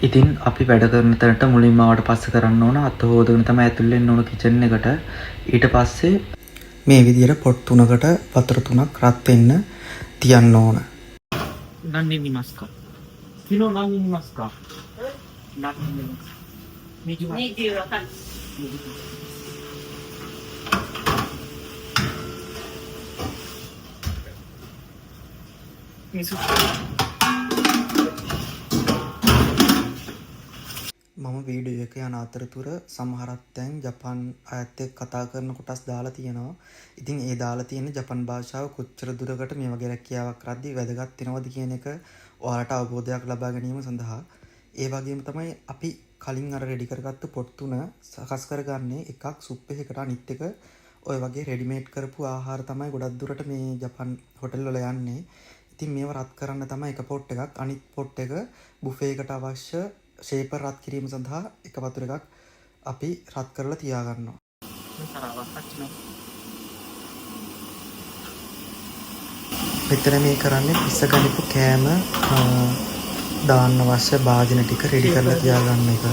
ඉතින් අපි වැඩ කරන තැනට මුලින්ම ආවට පස්සේ කරන්න ඕන අත හොදගෙන තමයි ඇතුල් වෙන්න ඕන කිචන් එකට. ඊට පස්සේ මේ විදියට පොට් 3කට වතුර 3ක් රත් වෙන්න තියන්න ඕන. 何人いますか？昨日何人いますか？何人いますか？28。水。මම වීඩියෝ එක යන අතරතුර සමහරක් තැන් ජපාන් අයත් එක්ක කතා කරන කොටස් දාලා තියෙනවා. ඉතින් ඒ දාලා තියෙන ජපාන් භාෂාව කොච්චර දුරකට මේ වගේ රැකියාවක් කරද්දී වැදගත් වෙනවද කියන එක ඔයාලට අවබෝධයක් ලබා ගැනීම සඳහා ඒ වගේම තමයි අපි කලින් අර රෙඩි කරගත්තු පොට් 3 සකස් කරගන්නේ එකක් සුප් එකකට අනිත් එක ඔය වගේ රෙඩිමේඩ් කරපු ආහාර තමයි ගොඩක් දුරට මේ ජපාන් හොටෙල් වල යන්නේ. ඉතින් මේව රත් කරන්න තමයි එක පොට් එකක් අනිත් පොට් එක බුෆේ එකට අවශ්‍ය ෂේපර් රත් කිරීම සඳහා එක වතුර එකක් අපි රත් කරලා තියා ගන්නවා. මෙතන මේ කරන්නේ පිස්ස ගනිපු කෑම දාන්න අවශ්‍ය භාජන ටික රෙඩි කරලා තියා ගන්න එක.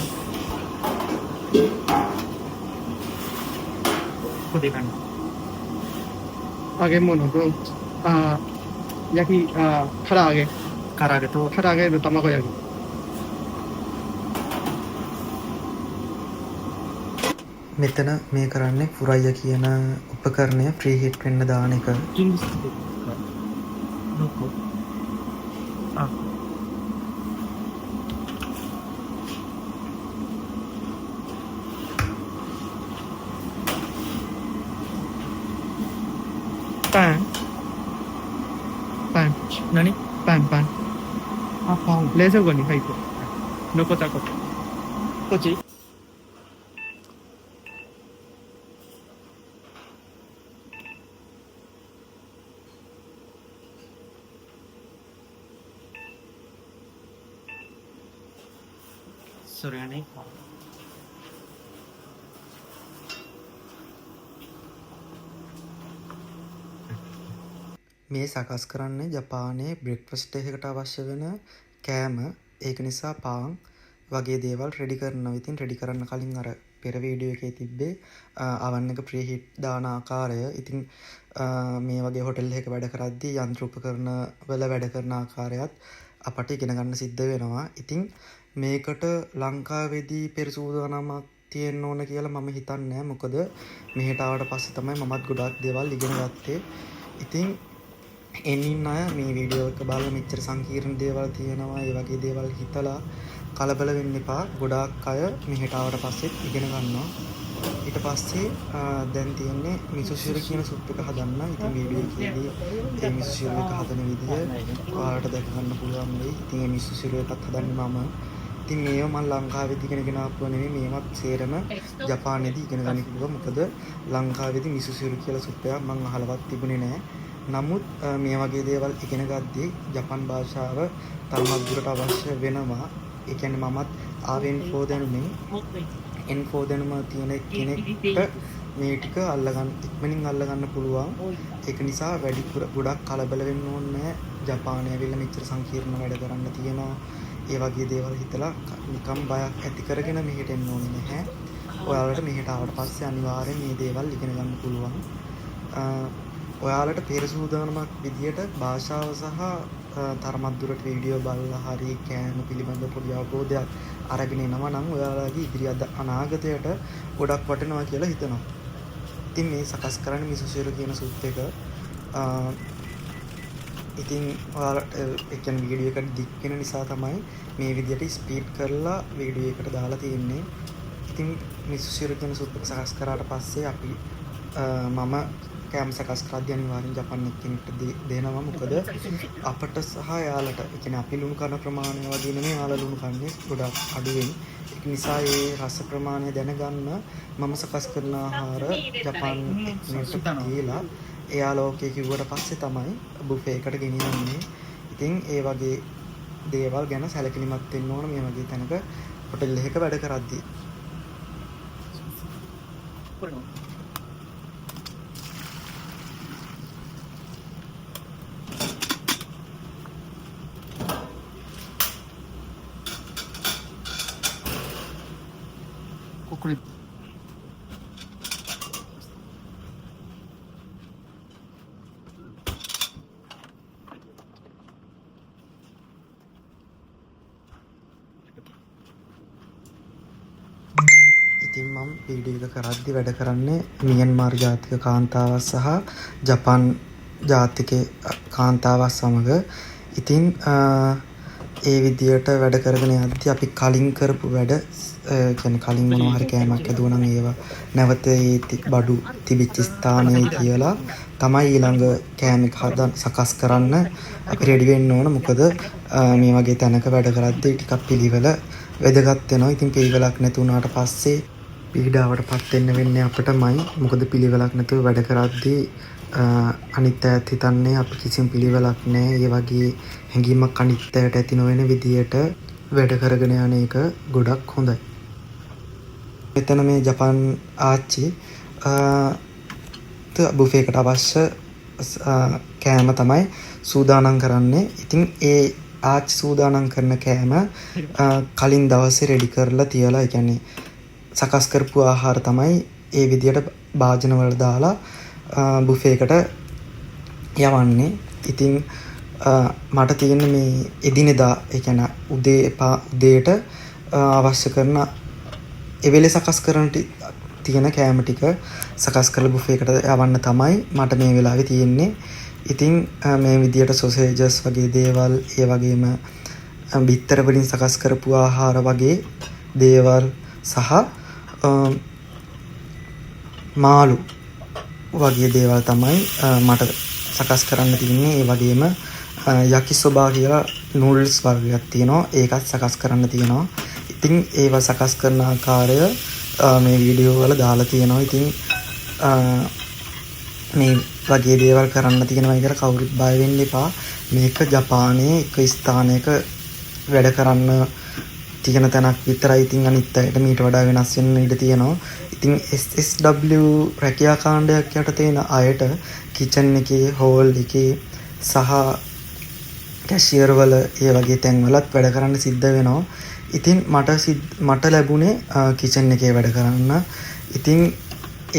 ここで何？揚げ物と焼き唐揚げ唐揚げと唐揚げの卵焼き මෙතන මේ කරන්නේ ෆුරයියා කියන උපකරණය ප්‍රී හීට් වෙන්න දාන එක. 準備してですか？どこ？あ。パン何？パンあ、パン。冷蔵庫に入ってる残ったことこっち？それはね。 මේ සකස් කරන්නේ ජපානයේ බ්‍රෙක්ෆාස්ට් එකකට අවශ්‍ය වෙන කෑම. ඒක නිසා පාන් වගේ දේවල් රෙඩි කරනවා. ඉතින් රෙඩි කරන්න කලින් අර පෙර වීඩියෝ එකේ තිබ්බේ oven එක ප්‍රී හීට් දාන ආකාරය. ඉතින් මේ වගේ හොටෙල් එකක වැඩ කරද්දී යන්ත්‍ර උපකරණ වල වැඩ කරන ආකාරයත් අපට ඉගෙන ගන්න සිද්ධ වෙනවා. ඉතින් මේකට ලංකාවේදී පෙර සූදානමක් තියෙන්න ඕන කියලා මම හිතන්නේ නැහැ. මොකද මෙහෙට ආවට පස්සේ තමයි මමත් ගොඩක් දේවල් ඉගෙන ගත්තේ. ඉතින් එනින් අය මේ වීඩියෝ එක බලලා මෙච්චර සංකීර්ණ දේවල් තියෙනවා ඒ වගේ දේවල් හිතලා කලබල වෙන්න එපා. ගොඩාක් අය මෙහෙට ආවට පස්සෙත් ඉගෙන ගන්නවා. ඊට පස්සේ දැන් තියෙන්නේ මිසු ශිර කියන සුප් එක හදන්න. ඉතින් වීඩියෝ එකේදී ඒ මිසු ශිර එක හදන විදිය ඔයාලට දැක ගන්න පුළුවන් වෙයි. ඉතින් මේ මිසු ශිර එකත් හදන්නේ මම. ඉතින් මේව මම ලංකාවේදී ඉගෙනගෙන ආපුවා නෙමෙයි. මේවත් සේරම ජපානයේදී ඉගෙන ගන්න කිව්වා. මොකද ලංකාවේදී මිසු ශිර කියලා සුප් එකක් මම අහලවත් තිබුණේ නැහැ. නමුත් මේ වගේ දේවල් ඉගෙන ගද්දී ජපාන් භාෂාව තරමක් දුරට අවශ්‍ය වෙනවා. ඒ කියන්නේ මමත් R4 දැනුමින් N4 දැනුම තියෙන කෙනෙක්ට මේ ටික අල්ලගන්න ඉක්මනින් අල්ලගන්න පුළුවන්. ඒක නිසා වැඩිපුර ගොඩක් කලබල වෙන්න ඕනේ නැහැ. ජපානයේ ඇවිල්ලා මෙච්චර සංකීර්ණ වැඩ කරන්න තියෙනවා. ඒ වගේ දේවල් හිතලා නිකම් බයක් ඇති කරගෙන මෙහෙට එන්න ඕනේ නැහැ. ඔයාලට මෙහෙට ආවට පස්සේ අනිවාර්යෙන් මේ දේවල් ඉගෙන ගන්න පුළුවන්. ඔයාලට පෙර සූදානමක් විදියට භාෂාව සහ තරමක් දුරට වීඩියෝ බලලා හරි කෑම පිළිබඳ පොඩි අවබෝධයක් අරගෙන එනවා නම් ඔයාලගේ ඉදිරි අනාගතයට ගොඩක් වටිනවා කියලා හිතනවා. ඉතින් මේ සකස් කරන්නේ මිසු ශිර කියන සුප් එක. ඉතින් ඔයාලට ඒ කියන්නේ වීඩියෝ එකට දික් වෙන නිසා තමයි මේ විදියට ස්පීඩ් කරලා වීඩියෝ එකට දාලා තියෙන්නේ. ඉතින් මිසු ශිර කියන සුප් එක සකස් කරාට පස්සේ අපි මම කෑම සකස් කරද්දී අනිවාර්යෙන් ජපාන් කෙනෙක්ට දෙනවා. මොකද අපට සහ යාලට ඒ කියන්නේ අපි ලුණු කන ප්‍රමාණය වගේ නෙමෙයි යාලා ලුණු කන්නේ ගොඩක් අඩුවෙන්. ඒක නිසා ඒ රස ප්‍රමාණය දැනගන්න මම සකස් කරන ආහාර ජපාන් කෙනෙක්ට දීලා එයාලා ඕකේ කිව්වට පස්සේ තමයි බුෆේ එකට ගෙනියන්නේ. ඉතින් ඒ වගේ දේවල් ගැන සැලකිලිමත් වෙන්න ඕන මේ වගේ තැනක හොටෙල් එකක වැඩ කරද්දී. කුකුලි ඉතින් මම වීඩියෝ එක කරද්දි වැඩ කරන්නේ මියන්මාර් ජාතික කාන්තාවක් සහ ජපාන් ජාතික කාන්තාවක් සමග. ඉතින් ඒ විදියට වැඩ කරගෙන යද්දි අපි කලින් කරපු වැඩ කියන්නේ කලින් මොනවා හරි කෑමක් හදුවා නම් ඒවා නැවත ඒ බඩු තිබිච්ච ස්ථානයේ කියලා තමයි ඊළඟ කෑම එක සකස් කරන්න අපි රෙඩි වෙන්න ඕන. මොකද මේ වගේ තැනක වැඩ කරද්දී ටිකක් පිළිවෙල වැදගත් වෙනවා. ඉතින් පිළිවෙලක් නැති වුණාට පස්සේ පීඩාවටපත් වෙන්න වෙන්නේ අපටමයි. මොකද පිළිවෙලක් නැතුව වැඩ කරද්දී අනිත් අයත් හිතන්නේ අපි කිසිම පිළිවෙලක් නැහැ. ඒ වගේ හැඟීමක් අනිත් අයට ඇති නොවන විදියට වැඩ කරගෙන යන එක ගොඩක් හොඳයි. මෙතන මේ ජපාන් ආච්චි බුෆේකට අවශ්‍ය කෑම තමයි සූදානම් කරන්නේ. ඉතින් ඒ ආච්චි සූදානම් කරන කෑම කලින් දවසේ රෙඩි කරලා තියලා, ඒ කියන්නේ සකස් කරපු ආහාර තමයි ඒ විදියට භාජන වල දාලා බුෆේකට යවන්නේ. ඉතින් මට තියෙන මේ එදිනෙදා, ඒ කියන්නේ උදේට අවශ්‍ය කරන එවෙලේ සකස් කරන තියෙන කෑම ටික සකස් කරලා බුෆේකට යවන්න තමයි මට මේ වෙලාවේ තියෙන්නේ. ඉතින් මේ විදියට සොසේජස් වගේ දේවල්, ඒ වගේම බිත්තර වලින් සකස් කරපු ආහාර වගේ දේවල් සහ මාළු වගේ දේවල් තමයි මට සකස් කරන්න තියෙන්නේ. ඒ වගේම යකිසොබා කියලා නූඩල්ස් වර්ගයක් තියෙනවා. ඒකත් සකස් කරන්න තියෙනවා. ඉතින් ඒව සකස් කරන ආකාරය මේ වීඩියෝ වල දාලා තියෙනවා. ඉතින් මේ වගේ දේවල් කරන්න තියෙනවා කියලා කවුරුත් බය වෙන්න එපා. මේක ජපානයේ එක ස්ථානයක වැඩ කරන්න තියෙන තැනක් විතරයි. ඉතින් අනිත් අයට මීට වඩා වෙනස් වෙන්න ඉඩ තියෙනවා. ඉතින් SSW රැකියා කාණ්ඩයක් යට තියෙන අයට කිචන් එකේ, හෝල් එකේ සහ කැෂියර් වල ඒ වගේ තැන්වලත් වැඩ කරන්න සිද්ධ වෙනවා. ඉතින් මට ලැබුණේ කිචන් එකේ වැඩ කරන්න. ඉතින්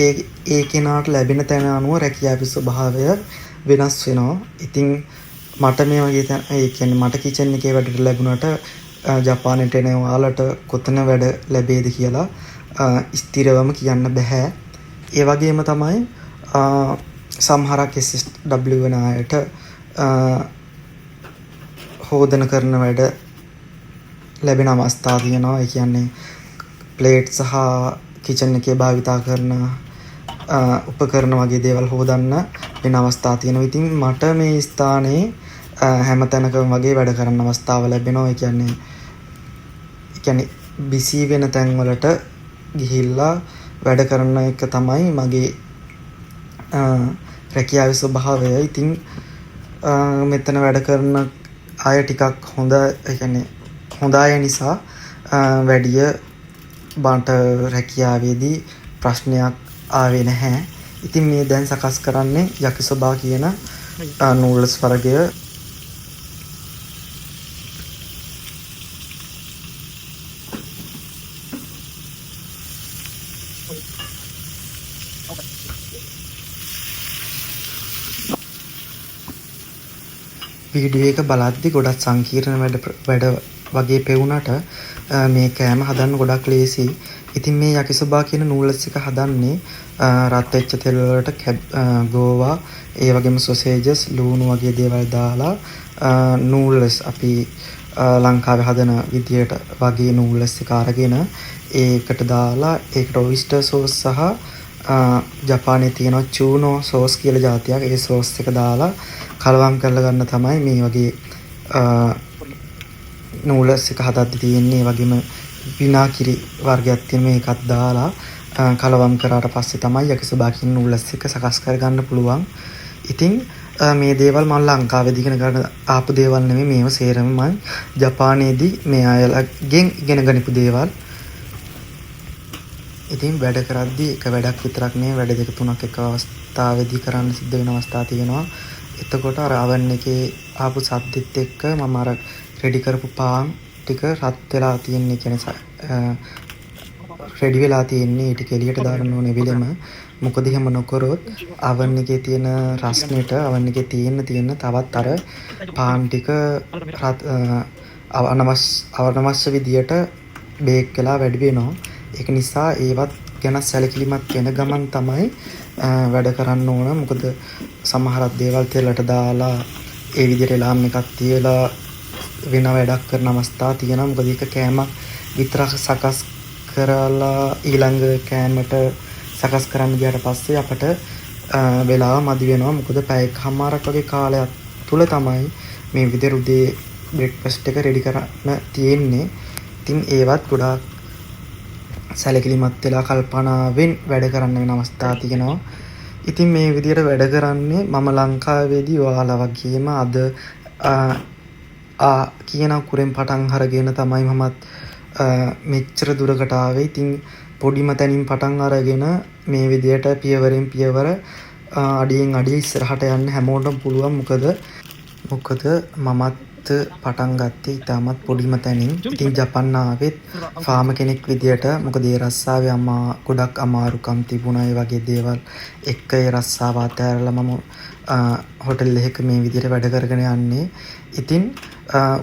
ඒ කෙනාට ලැබෙන තැන අනුව රැකියාවේ ස්වභාවය වෙනස් වෙනවා. ඉතින් මට මේ වගේ තැන, ඒ කියන්නේ මට කිචන් එකේ වැඩට ලැබුණාට ජපානයට එන ඔයාලට කොතන වැඩ ලැබෙයිද කියලා ස්ථිරවම කියන්න බෑ. ඒ වගේම තමයි සමහරක් SSW වෙන අයට හෝදන කරන වැඩ ලැබෙන අවස්ථා තියෙනවා. ඒ කියන්නේ ප්ලේට් සහ කිචන් එකේ භාවිතා කරන උපකරණ වගේ දේවල් හොදන්න වෙන අවස්ථා තියෙනවා. ඉතින් මට මේ ස්ථානයේ හැම තැනකම වගේ වැඩ කරන්න අවස්ථාව ලැබෙනවා. ඒ කියන්නේ බිසි වෙන තැන් වලට ගිහිල්ලා වැඩ කරන එක තමයි මගේ රැකියාවේ ස්වභාවය. ඉතින් මෙතන වැඩ කරන අය ටිකක් හොඳ, ඒ කියන්නේ හොඳ අය නිසා වැඩිය බාට රැකියාවේදී ප්‍රශ්නයක් ආවේ නැහැ. ඉතින් මේ දැන් සකස් කරන්නේ යකිසොබා කියන නූඩල්ස් වර්ගය. වීඩියෝ එක බලද්දි ගොඩක් සංකීර්ණ වැඩ වගේ පෙවුනට මේ කෑම හදන්න ගොඩක් ලේසි. ඉතින් මේ යකිසොබා කියන නූඩල්ස් එක හදන්නේ රත් වෙච්ච තෙල් වලට ගෝවා, ඒ වගේම සොසේජස්, ලූණු වගේ දේවල් දාලා නූඩල්ස් අපි ලංකාවේ හදන විදියට වගේ නූඩල්ස් එක අරගෙන ඒකට දාලා ඒකට ඔයිස්ටර් සෝස් සහ ජපානයේ තියෙන චූනෝ සෝස් කියලා જાතියක්, ඒ සෝස් එක දාලා කලවම් කරලා ගන්න තමයි මේ වගේ නූඩල්ස් එක හදද්දි තියෙන්නේ. ඒ වගේම විනාකිරි වර්ගයක් තියෙන මේකත් දාලා කලවම් කරාට පස්සේ තමයි යකිසොබා කියන නූඩල්ස් එක සකස් කරගන්න පුළුවන්. ඉතින් මේ දේවල් මම ලංකාවේදී ඉගෙන ගන්න ආපු දේවල් නෙමෙයි. මේව සේරම මම ජපානයේදී මේ අයලගෙන් ඉගෙන ගනිපු දේවල්. ඉතින් වැඩ කරද්දී එක වැඩක් විතරක් නෙවෙයි, වැඩ දෙක තුනක් එක අවස්ථාවේදී කරන්න සිද්ධ වෙන අවස්ථා තියෙනවා. එතකොට අර oven එකේ ආපු සද්දෙත් එක්ක මම අර රෙඩි කරපු පාන් ටික රත් වෙලා තියෙන්නේ, කියන්නේ රෙඩි වෙලා තියෙන්නේ. ඊට එළියට දාන්න ඕනේ වෙලෙම. මොකද එහෙම නොකරොත් oven එකේ තියෙන රස්නෙට oven එකේ තියෙන තවත් අර පාන් ටික අනවශ්‍ය විදියට බේක් වෙලා වැඩි වෙනවා. ඒක නිසා ඒවත් ගැන සැලකිලිමත් වෙන ගමන් තමයි වැඩ කරන්න ඕන. මොකද සමහරක් දේවල් තෙලට දාලා ඒ විදිහට එලාම් එකක් තියලා වෙන වැඩක් කරන අවස්ථා තියෙනවා. මොකද ඒක කෑමක් විතරක් සකස් කරලා ඊළඟ කෑමට සකස් කරන්න ගියාට පස්සේ අපට වෙලාව මදි වෙනවා. මොකද පැය එකමාරක් වගේ කාලයක් තුල තමයි මේ විදිහට උදේ බ්‍රෙක්ෆාස්ට් එක රෙඩි කරන්න තියෙන්නේ. ඉතින් ඒවත් ගොඩාක් සැලකිලිමත් වෙලා කල්පනාවෙන් වැඩ කරන්න වෙන අවස්ථා තියෙනවා. ඉතින් මේ විදිහට වැඩ කරන්නේ මම ලංකාවේදී ඔයාලා වගේම අද කියන කුරෙන් පටන් අරගෙන තමයි මමත් මෙච්චර දුරකට ආවේ. ඉතින් පොඩිම තැනින් පටන් අරගෙන මේ විදිහට පියවරෙන් පියවර අඩියෙන් අඩිය ඉස්සරහට යන්න හැමෝටම පුළුවන්. මොකද මමත් පටන් ගත්තේ ඉතාමත් පොඩිම තැනින්. ඉතින් ජපන් ආවෙත් ෆාම කෙනෙක් විදියට. මොකද ඒ රස්සාවේ ගොඩක් අමාරුකම් තිබුණා. ඒ වගේ දේවල් එක්ක ඒ රස්සාව අතහැරලා මම හොටෙල් එකක මේ විදියට වැඩ කරගෙන යන්නේ. ඉතින්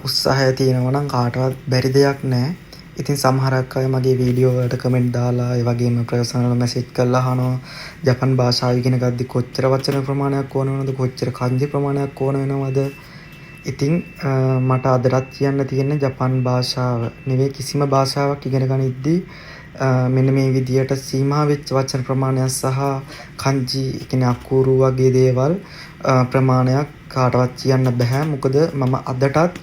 උත්සාහය තියෙනවා නම් කාටවත් බැරි දෙයක් නැහැ. ඉතින් සමහරක් අය මගේ වීඩියෝ වලට කමෙන්ට් දාලා ඒ වගේම පර්සනල් මැසේජ් කරලා අහනවා ජපන් භාෂාව ඉගෙන ගද්දි කොච්චර වචන ප්‍රමාණයක් ඕන වෙනවද, කොච්චර kanji ප්‍රමාණයක් ඕන වෙනවද. ඉතින් මට අදටත් කියන්න තියෙන්නේ ජපන් භාෂාව නෙවෙයි කිසිම භාෂාවක් ඉගෙන ගනිද්දී මෙන්න මේ විදියට සීමා වෙච්ච වචන ප්‍රමාණයක් සහ kanji කියන්නේ අකුරු වගේ දේවල් ප්‍රමාණයක් කාටවත් කියන්න බෑ. මොකද මම අදටත්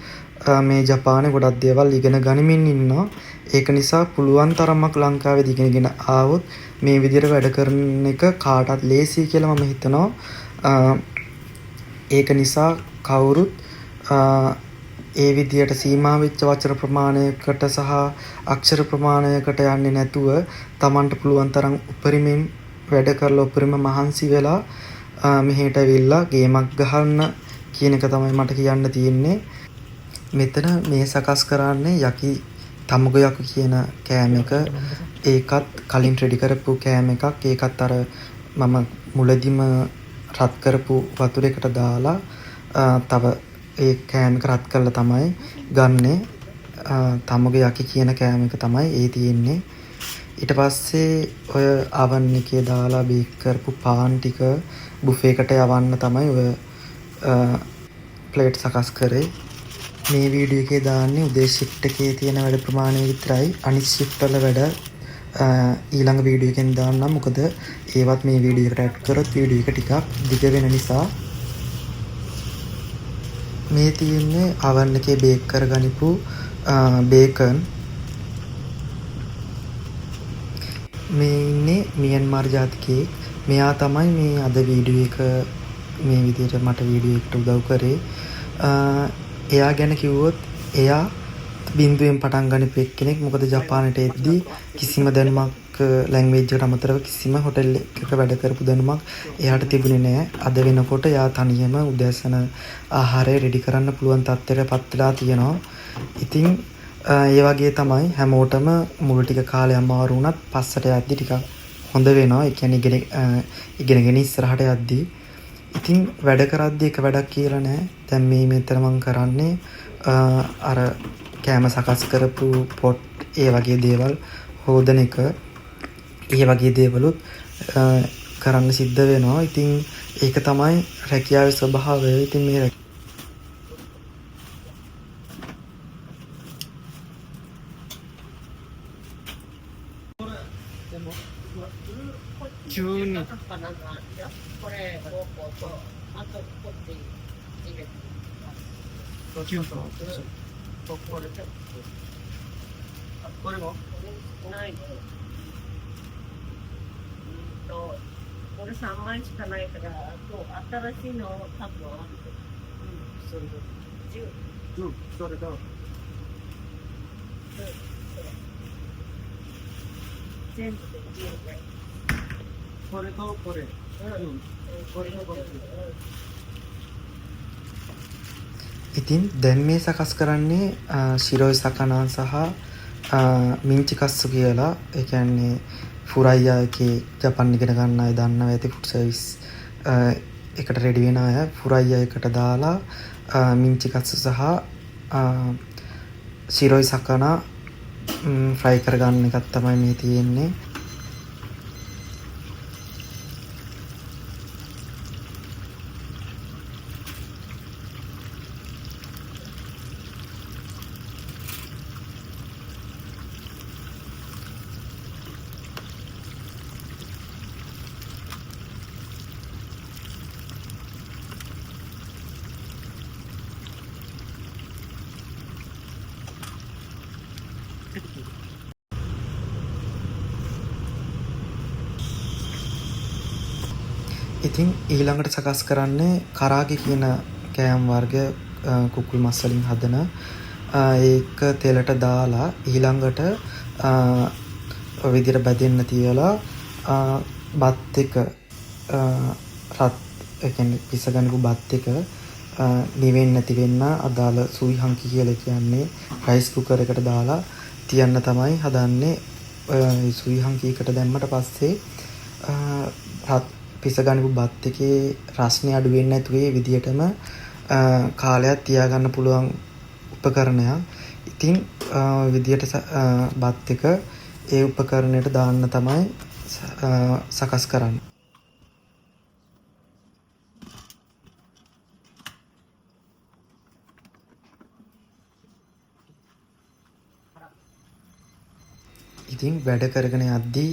මේ ජපානයේ ගොඩක් දේවල් ඉගෙන ගනිමින් ඉන්නවා. ඒක නිසා පුළුවන් තරමක් ලංකාවේදී ඉගෙනගෙන ආවොත් මේ විදියට වැඩ කරන එක කාටවත් ලේසි කියලා මම හිතනවා. ඒක නිසා කවුරුත් ඒ විදියට සීමා වෙච්ච වචන ප්‍රමාණයකට සහ අක්ෂර ප්‍රමාණයකට යන්නේ නැතුව Tamanට පුළුවන් තරම් උපරිමෙන් වැඩ කරලා උපරිම මහන්සි වෙලා මෙහෙට ඇවිල්ලා ගේමක් ගහන්න කියන එක තමයි මට කියන්න තියෙන්නේ. මෙතන මේ සකස් කරන්නේ යකි තමුගයකු කියන කෑම එක. ඒකත් කලින් රෙඩි කරපු කෑම එකක්. ඒකත් අර මම මුලදිම රත් කරපු වතුරයකට දාලා තව ඒ කෑම එක රත් කරලා තමයි ගන්නෙ. තමුගයකි කියන කෑම එක තමයි ඒ තියෙන්නේ. ඊට පස්සේ ඔය oven එකේ දාලා බේක් කරපු පාන් ටික බුෆේ එකට යවන්න තමයි ඔය ප්ලේට් සකස් කරේ. මේ වීඩියෝ එකේ දාන්නේ උදේ shift එකේ තියෙන වැඩ ප්‍රමාණය විතරයි. අනිත් shift වල වැඩ ඊළඟ වීඩියෝ එකෙන් දාන්නම්. මොකද ඒවත් මේ වීඩියෝ එකට ඇඩ් කරොත් වීඩියෝ එක ටිකක් දිග වෙන නිසා. මේ තියෙන්නේ oven එකේ බේක් කරගනිපු බේකන්. මේ ඉන්නේ මියන්මාර් ජාතිකයෙක්. මෙයා තමයි මේ අද වීඩියෝ එක මේ විදිහට මට වීඩියෝ එකට උදව් කරේ. එයා ගැන කිව්වොත් එයා බින්දුවෙන් පටන් ගනිපු එක්කෙනෙක්. මොකද ජපානයට එද්දී කිසිම දැනුමක් ලැන්ග්වේජ් එකට අමතරව කිසිම හොටෙල් එකක වැඩ කරපු දැනුමක් එයාට තිබුණේ නැහැ. අද වෙනකොට එයා තනියම උදෑසන ආහාරය රෙඩි කරන්න පුළුවන් තත්ත්වයට පත් වෙලා තියෙනවා. ඉතින් ඒ වගේ තමයි හැමෝටම මුළු ටික කාලය අමාරු වුණත් පස්සට යද්දි ටිකක් හොඳ වෙනවා. ඒ කියන්නේ ඉගෙනගෙන ඉස්සරහට යද්දි. ඉතින් වැඩ කරද්දී එක වැඩක් කියලා නෑ. දැන් මේ මෙතන මම කරන්නේ අර කෑම සකස් කරපු පොට් ඒ වගේ දේවල් හොදන එක. ඒ වගේ දේවලුත් කරන්න සිද්ධ වෙනවා. ඉතින් ඒක තමයි රැකියාවේ ස්වභාවය. ඉතින් මේ June. これもないこれ3枚しかないから、あと新しいの多分あるけど。それと10。それと全部で10で。これとこれこれとこれ ඉතින් දැන් මේ සකස් කරන්නේ ශිරෝයි සකනා සහ මිංචිකස්සු කියලා ඒ කියන්නේ ෆුරයියා එකේ ජපන් ඉගෙන ගන්න අය දන්නවා ඇති ෆුඩ් සර්විස් එකට රෙඩි වෙන අය ෆුරයියා එකට දාලා මිංචිකස්සු සහ ශිරොයි සකනා ෆ්‍රයි කරගන්න එකක් තමයි මේ තියෙන්නේ. ඉතින් ඊළඟට සකස් කරන්නේ කරාගේ කියන කෑම වර්ග කුකුල් මස් වලින් හදන ඒක තෙලට දාලා ඊළඟට ඔය විදිහට බැදෙන්න තියලා බත් එක රත් ඒ කියන්නේ පිසගනපු බත් එක නිවෙන්නේ නැති වෙන්න අදාළ සුයි හංකි කියලා කියන්නේ රයිස් කුකර් එකට දාලා තියන්න තමයි හදන්නේ. සුයි හංකියකට දැම්මට පස්සේ පිසගනපු බත් එකේ රස්නේ අඩු වෙන්නේ නැතුව ඒ විදිහටම කාලයක් තියාගන්න පුළුවන් උපකරණයක්. ඉතින් විදිහට බත් එක ඒ උපකරණයට දාන්න තමයි සකස් කරන්නේ. ඉතින් වැඩ කරගෙන යද්දී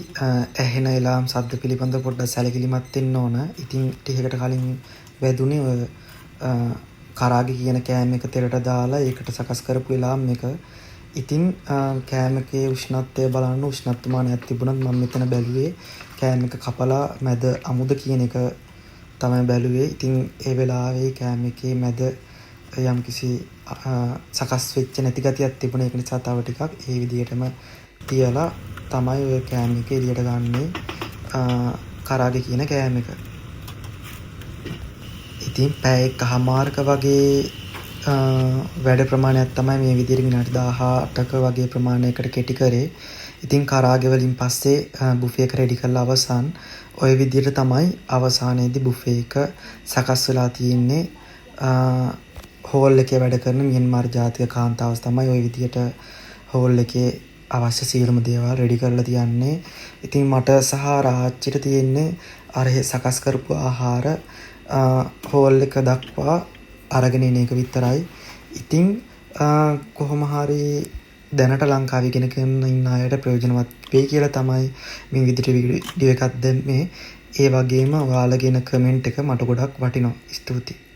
ඇහෙන එලාම් ශබ්ද පිළිබඳව පොඩ්ඩක් සැලකිලිමත් වෙන්න ඕන. ඉතින් ටිකකට කලින් වැදුනේ ඔය කරාගේ කියන කෑම එක තෙලට දාලා ඒකට සකස් කරපු එලාම් එක. ඉතින් කෑම එකේ උෂ්ණත්වය බලන්න උෂ්ණත්වමානයක් තිබුණත් මම මෙතන බැලුවේ කෑම එක කපලා මැද අමුද කියන එක තමයි බැලුවේ. ඉතින් ඒ වෙලාවේ කෑම එකේ මැද යම්කිසි සකස් වෙච්ච නැති ගතියක් තිබුණා. ඒක නිසා තව ටිකක් ඒ විදිහටම තියලා තමයි ඔය කෑම එක එළියට ගන්නේ කරාගේ කියන කෑම එක. ඉතින් පැය එකමාරක වගේ වැඩ ප්‍රමාණයක් තමයි මේ විදිහට විනාඩි 18ක වගේ ප්‍රමාණයකට කෙටි කරේ. ඉතින් කරාගේ වලින් පස්සේ බුෆේ එක රෙඩි කරලා අවසන් ඔය විදිහට තමයි අවසානයේදී බුෆේ එක සකස් වෙලා තියෙන්නේ. හෝල් එකේ වැඩ කරන මියන්මාර් ජාතික කාන්තාවස් තමයි ඔය විදිහට හෝල් එකේ අවශ්‍ය සියලුම දේවල් රෙඩි කරලා තියන්නේ. ඉතින් මට සහ රාච්චිට තියෙන්නේ අර සකස් කරපු ආහාර හෝල් එක දක්වා අරගෙන එන එක විතරයි. ඉතින් කොහොම හරි දැනට ලංකාවේ ඉගෙන ගන්න ඉන්න අයට ප්‍රයෝජනවත් වෙයි කියලා තමයි මේ විදිහට වීඩියෝ එකක් දැම්මේ. ඒ වගේම ඔයාලගෙන කමෙන්ට් එක මට ගොඩක් වටිනවා. ස්තුතියි.